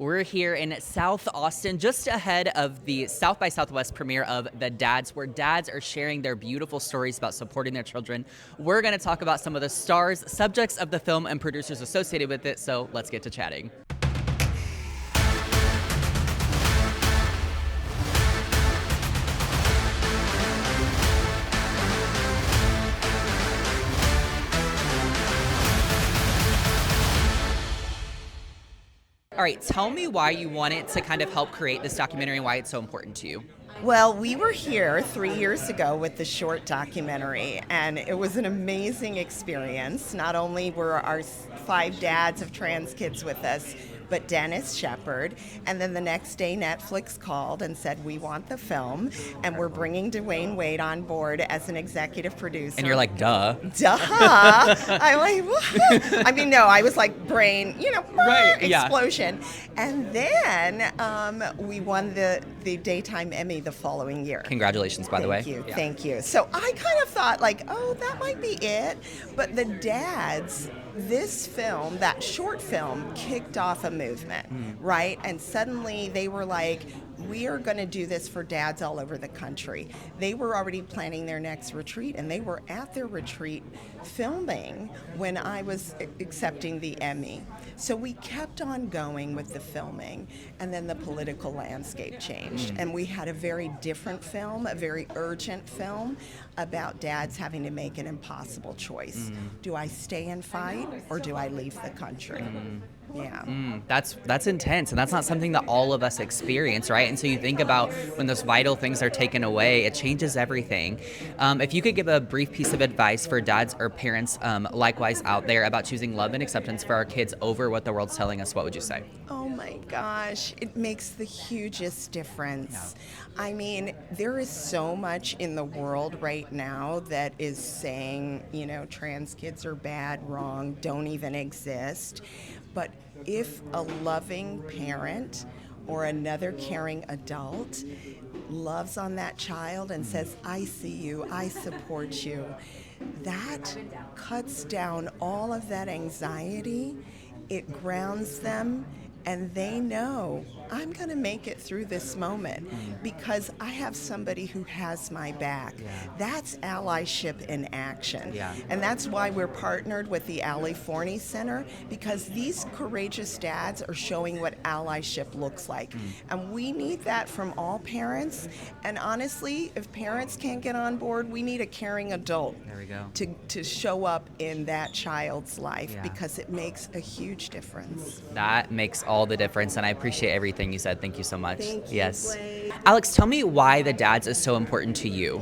We're here in South Austin, just ahead of the South by Southwest premiere of The Dads, where dads are sharing their beautiful stories about supporting their children. We're going to talk about some of the stars, subjects of the film, and producers associated with it, so let's get to chatting. All right, tell me why you wanted to kind of help create this documentary and why it's so important to you. Well, we were here 3 years ago with the short documentary, and it was an amazing experience. Not only were our 5 dads of trans kids with us, but Dennis Shepard. And then the next day, Netflix called and said, we want the film, and we're bringing Dwayne Wade on board as an executive producer. And you're like, duh. Duh. I'm like, what? I mean, no, I was like brain, Right, explosion. Yeah. And then we won the Daytime Emmy the following year. Congratulations, by the way. Thank you. So I kind of thought like, oh, that might be it. But the dads, this film, that short film, kicked off a movement, right? And suddenly they were like, we are going to do this for dads all over the country. They were already planning their next retreat, and they were at their retreat filming when I was accepting the Emmy. So we kept on going with the filming, and then the political landscape changed. And we had a very different film, a very urgent film about dads having to make an impossible choice. Do I stay and fight, or do I leave the country? Yeah. That's intense, and that's not something that all of us experience, right? And so you think about when those vital things are taken away, it changes everything. If you could give a brief piece of advice for dads or parents likewise out there about choosing love and acceptance for our kids over what the world's telling us, what would you say? Oh my gosh, it makes the hugest difference. Yeah. I mean, there is so much in the world right now that is saying, trans kids are bad, wrong, don't even exist. But if a loving parent or another caring adult loves on that child and says, I see you, I support you, that cuts down all of that anxiety. It grounds them, and they know I'm going to make it through this moment because I have somebody who has my back. Yeah. That's allyship in action. Yeah. And that's why we're partnered with the Allie Forney Center, because these courageous dads are showing what allyship looks like. And we need that from all parents. And honestly, if parents can't get on board, we need a caring adult. There we go. To show up in that child's life, because it makes a huge difference. That makes all the difference, and I appreciate everything you said. Thank you so much. Thank you, yes. Blake. Alex, tell me why The Dads is so important to you.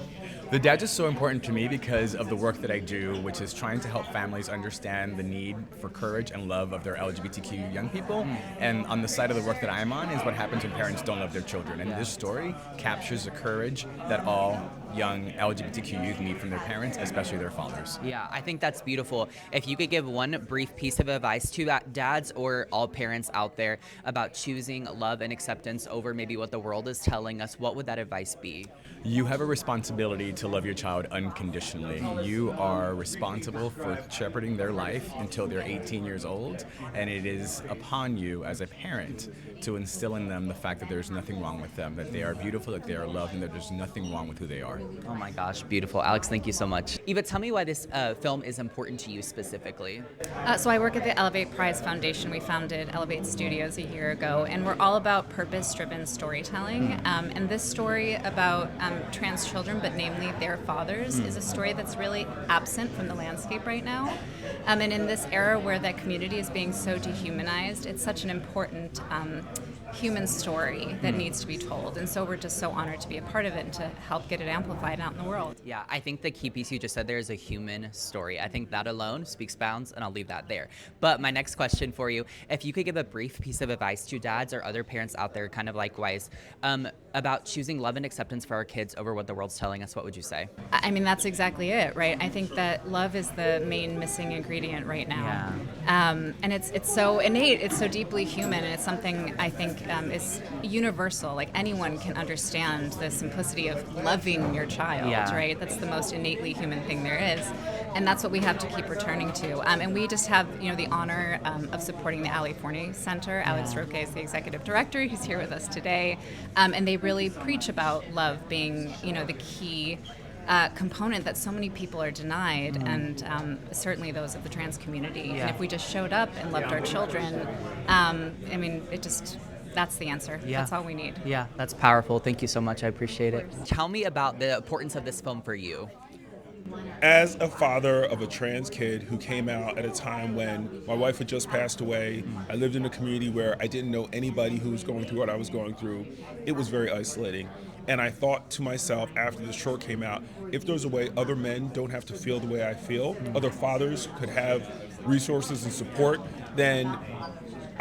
The Dads is so important to me because of the work that I do, which is trying to help families understand the need for courage and love of their LGBTQ young people. And on the side of the work that I'm on is what happens when parents don't love their children. And this story captures the courage that all young LGBTQ youth need from their parents, especially their fathers. Yeah, I think that's beautiful. If you could give one brief piece of advice to dads or all parents out there about choosing love and acceptance over maybe what the world is telling us, what would that advice be? You have a responsibility to love your child unconditionally. You are responsible for shepherding their life until they're 18 years old, and it is upon you as a parent to instill in them the fact that there's nothing wrong with them, that they are beautiful, that they are loved, and that there's nothing wrong with who they are. Oh my gosh, beautiful. Alex, thank you so much. Eva, tell me why this film is important to you specifically. So I work at the Elevate Prize Foundation. We founded Elevate Studios a year ago, and we're all about purpose-driven storytelling. And this story about trans children, but namely their fathers, is a story that's really absent from the landscape right now. And in this era where that community is being so dehumanized, it's such an important human story that needs to be told. And so we're just so honored to be a part of it and to help get it amplified out in the world. Yeah, I think the key piece you just said there is a human story. I think that alone speaks bounds, and I'll leave that there. But my next question for you, if you could give a brief piece of advice to dads or other parents out there, kind of likewise, about choosing love and acceptance for our kids over what the world's telling us, what would you say? I mean, that's exactly it, right? I think that love is the main missing ingredient right now. Yeah. And it's so innate, it's so deeply human, and it's something I think is universal. Like anyone can understand the simplicity of loving your child, right? That's the most innately human thing there is. And that's what we have to keep returning to. And we just have, the honor of supporting the Ali Forney Center. Alex Roque is the executive director. He's here with us today. And they really preach about love being, the key component that so many people are denied, and certainly those of the trans community. And if we just showed up and loved our children, that's the answer. Yeah. That's all we need. Yeah, that's powerful. Thank you so much. I appreciate it. Tell me about the importance of this film for you. As a father of a trans kid who came out at a time when my wife had just passed away, I lived in a community where I didn't know anybody who was going through what I was going through. It was very isolating. And I thought to myself after the short came out, if there's a way other men don't have to feel the way I feel, other fathers could have resources and support, then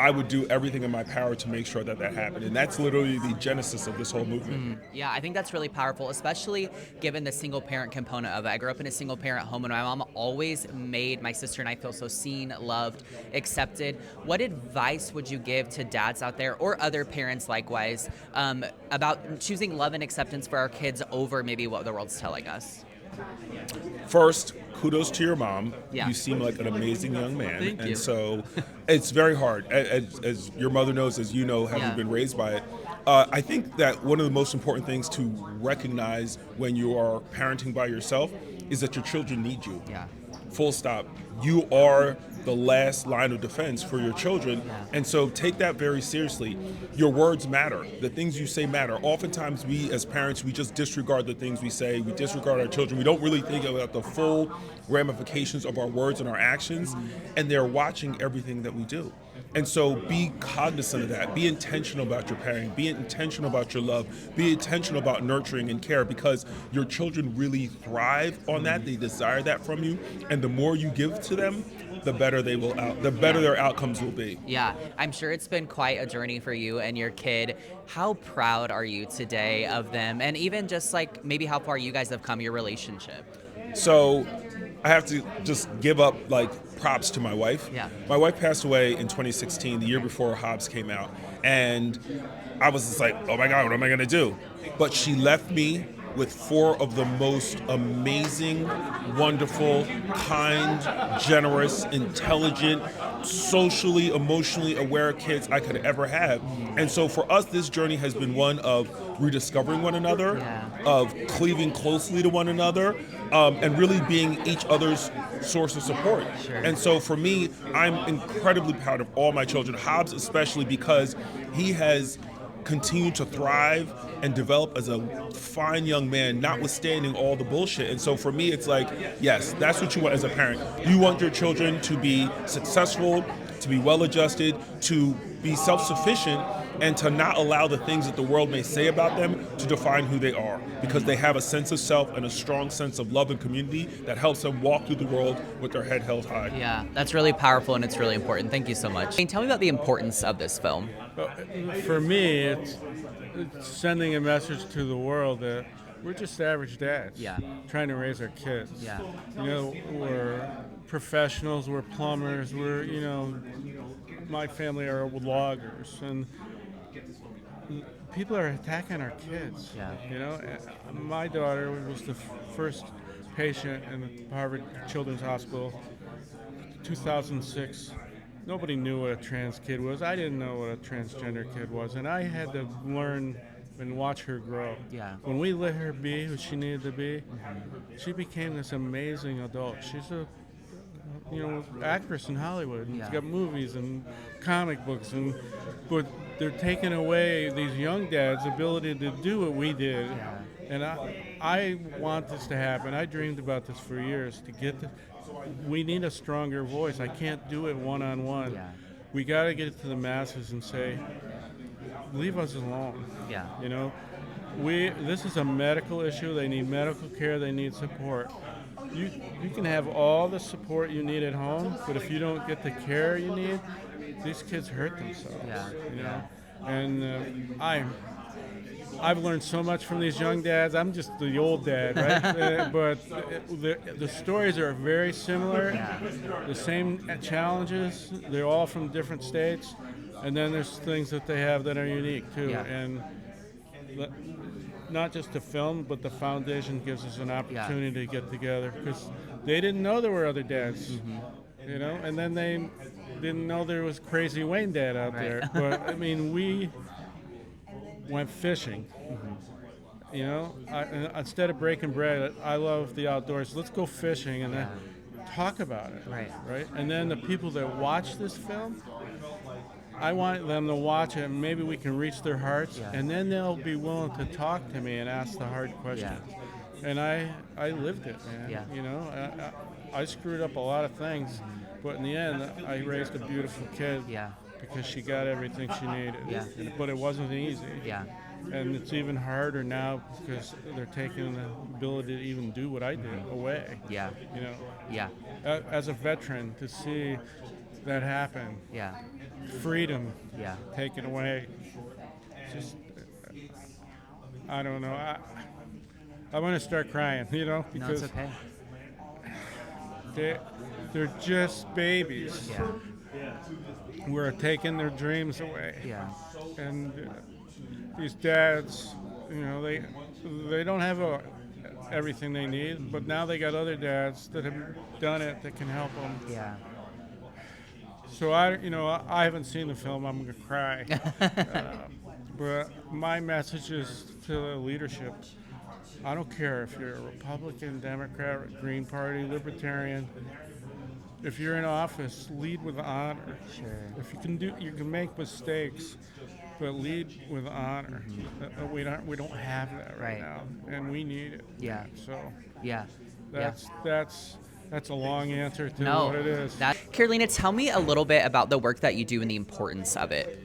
I would do everything in my power to make sure that happened. And that's literally the genesis of this whole movement. Yeah, I think that's really powerful, especially given the single parent component of it. I grew up in a single parent home, and my mom always made my sister and I feel so seen, loved, accepted. What advice would you give to dads out there, or other parents likewise, about choosing love and acceptance for our kids over maybe what the world's telling us? First, kudos to your mom. Yeah. You seem like an amazing young man. Thank you. And so it's very hard. As your mother knows, as you know, having been raised by it. I think that one of the most important things to recognize when you are parenting by yourself is that your children need you. Yeah. Full stop. You are the last line of defense for your children. And so take that very seriously. Your words matter. The things you say matter. Oftentimes we as parents, we just disregard the things we say. We disregard our children. We don't really think about the full ramifications of our words and our actions. And they're watching everything that we do. And so be cognizant of that. Be intentional about your parenting. Be intentional about your love. Be intentional about nurturing and care, because your children really thrive on that. They desire that from you. And the more you give to them, the better their outcomes will be. Yeah, I'm sure it's been quite a journey for you and your kid. How proud are you today of them? And even just like maybe how far you guys have come, your relationship? So I have to just give up props to my wife. Yeah. My wife passed away in 2016, the year before Hobbs came out. And I was just like, oh my God, what am I gonna do? But she left me with 4 of the most amazing, wonderful, kind, generous, intelligent, socially, emotionally aware kids I could ever have. And so for us, this journey has been one of rediscovering one another, of cleaving closely to one another, and really being each other's source of support. Sure. And so for me, I'm incredibly proud of all my children, Hobbs especially, because he has continued to thrive and develop as a fine young man, notwithstanding all the bullshit. And so for me, it's like, yes, that's what you want as a parent. You want your children to be successful, to be well-adjusted, to be self-sufficient, and to not allow the things that the world may say about them to define who they are, because they have a sense of self and a strong sense of love and community that helps them walk through the world with their head held high. Yeah, that's really powerful and it's really important. Thank you so much. Tell me about the importance of this film. For me, it's sending a message to the world that we're just average dads trying to raise our kids. Yeah. We're professionals, we're plumbers, my family are loggers, and people are attacking our kids. Yeah. My daughter was the first patient in the Harvard Children's Hospital, 2006. Nobody knew what a trans kid was. I didn't know what a transgender kid was, and I had to learn and watch her grow. Yeah. When we let her be who she needed to be, she became this amazing adult. She's a actress in Hollywood. And she's got movies and comic books, but they're taking away these young dads' ability to do what we did. And I want this to happen. I dreamed about this for years. We need a stronger voice. I can't do it one-on-one. Yeah. We got to get it to the masses and say, leave us alone. Yeah. This is a medical issue. They need medical care. They need support. You can have all the support you need at home, but if you don't get the care you need, these kids hurt themselves. And I've learned so much from these young dads. I'm just the old dad, right? But the stories are very similar. The same challenges. They're all from different states, and then there's things that they have that are unique too. And not just the film, but the foundation gives us an opportunity to get together, because they didn't know there were other dads, you know, and then they didn't know there was Crazy Wayne Dad out there. But I mean, we went fishing. You know, instead of breaking bread, I love the outdoors. Let's go fishing and then talk about it. Right. And then the people that watch this film, I want them to watch it, and maybe we can reach their hearts, and then they'll be willing to talk to me and ask the hard questions. And I lived it, man. You know, I screwed up a lot of things, but in the end, I raised a beautiful kid because she got everything she needed. But it wasn't easy. And it's even harder now because they're taking the ability to even do what I did away. You know. As a veteran, to see that happen. Freedom taken away. Just, I don't know. I'm going to start crying, you know, because it's okay. they're just babies. We're taking their dreams away. And these dads, you know, they don't have everything they need, but now they got other dads that have done it that can help them. So I haven't seen the film. I'm gonna cry. But my message is to the leadership. I don't care if you're a Republican, Democrat, Green Party, Libertarian. If you're in office, lead with honor. If you can make mistakes, but lead with honor. We don't have that right now, and we need it. So that's a long answer to what it is. Carolina, tell me a little bit about the work that you do and the importance of it.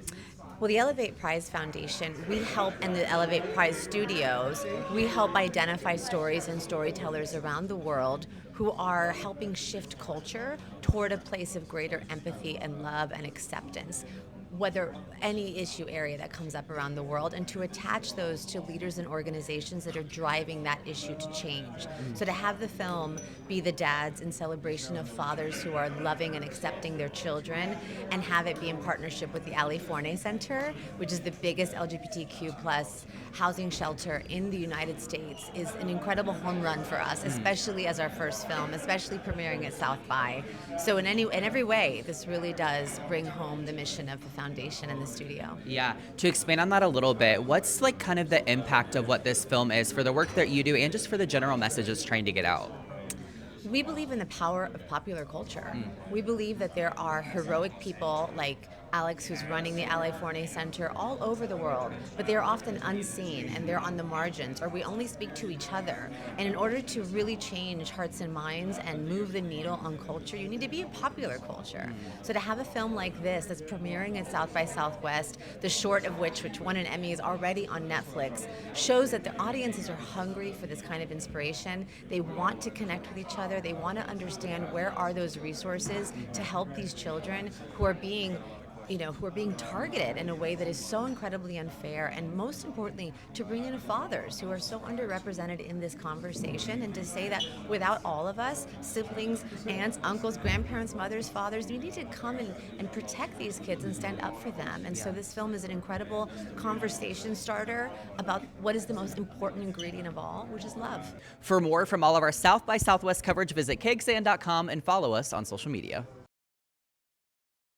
Well, the Elevate Prize Foundation, we help, and the Elevate Prize Studios, we help identify stories and storytellers around the world who are helping shift culture toward a place of greater empathy and love and acceptance, whether any issue area that comes up around the world, and to attach those to leaders and organizations that are driving that issue to change. So to have the film be the dads in celebration of fathers who are loving and accepting their children, and have it be in partnership with the Ali Forney Center, which is the biggest LGBTQ plus housing shelter in the United States, is an incredible home run for us, especially as our first film, especially premiering at South by. So in every way, this really does bring home the mission of the foundation and the studio. To expand on that a little bit, what's like kind of the impact of what this film is for the work that you do and just for the general message it's trying to get out? We believe in the power of popular culture. We believe that there are heroic people like Alex, who's running the Ali Forney Center, all over the world, but they're often unseen and they're on the margins, or we only speak to each other. And in order to really change hearts and minds and move the needle on culture, you need to be a popular culture. So to have a film like this that's premiering at South by Southwest, the short of which won an Emmy, is already on Netflix, shows that the audiences are hungry for this kind of inspiration. They want to connect with each other. They want to understand where are those resources to help these children who are being targeted in a way that is so incredibly unfair, and most importantly, to bring in fathers who are so underrepresented in this conversation, and to say that without all of us, siblings, aunts, uncles, grandparents, mothers, fathers, we need to come and protect these kids and stand up for them. And so this film is an incredible conversation starter about what is the most important ingredient of all, which is love. For more from all of our South by Southwest coverage, visit KXAN.com and follow us on social media.